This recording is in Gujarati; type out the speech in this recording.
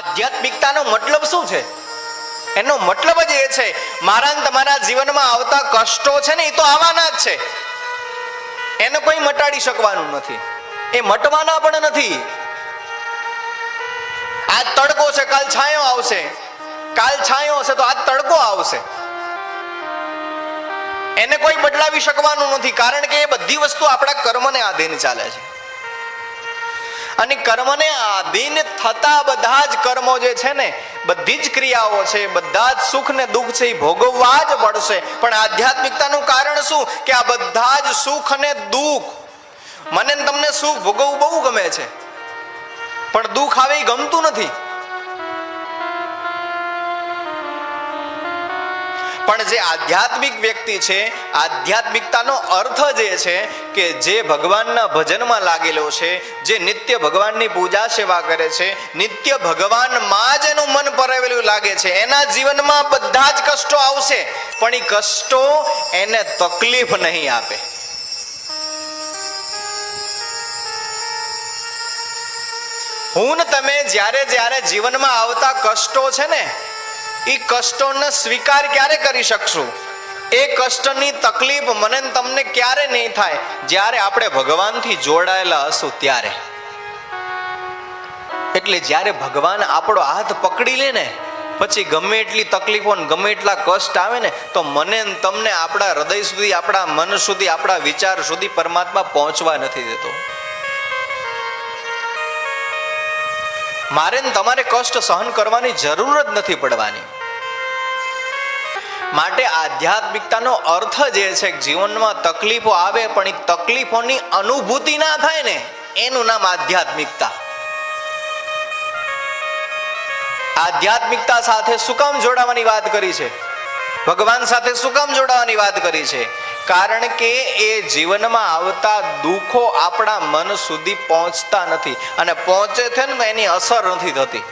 આધ્યાત્મિકતાનો મતલબ શું છે? એનો મતલબ જ એ છે, મારા ને તમારા જીવનમાં આવતા કષ્ટો છે ને, એ તો આવવાના જ છે, એને કોઈ મટાડી શકવાનું નથી, એ મટવાના પણ નથી. આજ તડકો છે, કાલ છાંયો આવશે, કાલ છાંયો હશે તો આજ તડકો આવશે, એને કોઈ બદલાવી શકવાનું નથી, કારણ કે એ બધી વસ્તુ આપણા કર્મને આધીન ચાલે છે. અને કર્મને આધીન થતા બધા જ કર્મો જે છે ને, બધી જ ક્રિયાઓ છે, બધા જ સુખ ને દુઃખ છે, એ ભોગવવા જ પડશે. પણ આધ્યાત્મિકતાનું કારણ શું? કે આ બધા જ સુખ અને દુઃખ, મને તમને સુખ ભોગવવું બહુ ગમે છે, પણ દુઃખ આવે એ ગમતું નથી. પણ જે આધ્યાત્મિક વ્યક્તિ છે, આધ્યાત્મિકતાનો અર્થ જે છે કે જે ભગવાનના ભજનમાં લાગેલો છે, જે નિત્ય ભગવાનની પૂજા સેવા કરે છે, નિત્ય ભગવાનમાં જ એનું મન પરાવેલું લાગે છે, એના જીવનમાં બધા જ કષ્ટો આવશે, પણ એ કષ્ટો એને તકલીફ નહીં આપે. હું ને તમે જ્યારે જ્યારે જીવનમાં આવતા કષ્ટો છે ને, એ કષ્ટોને સ્વીકાર ક્યારે કરી શકશું? એ કષ્ટની તકલીફ મને તમને ક્યારે નહીં થાય? જ્યારે આપણે ભગવાનથી જોડાયેલા હશું ત્યારે. એટલે જ્યારે ભગવાન આપણો હાથ પકડી લે ને, પછી ગમે એટલી તકલીફો ને ગમે એટલા કષ્ટ આવે ને, તો મને તમને આપણા હૃદય સુધી, આપણા મન સુધી, આપણા વિચાર સુધી પરમાત્મા પહોંચવા નથી દેતો. મારે ને તમારે કષ્ટ સહન કરવાની જરૂર જ નથી પડવાની. માટે આધ્યાત્મિકતાનો અર્થ જે છે, જીવનમાં તકલીફો આવે પણ એ તકલીફોની અનુભૂતિ ના થાય ને, એનું નામ આધ્યાત્મિકતા. આધ્યાત્મિકતા સાથે શું કામ જોડાવાની વાત કરી છે? ભગવાન સાથે શું કામ જોડાવાની વાત કરી છે? કારણ કે એ જીવનમાં આવતા દુઃખો આપણા મન સુધી પહોંચતા નથી, અને પહોંચે છે ને એની અસર નથી થતી.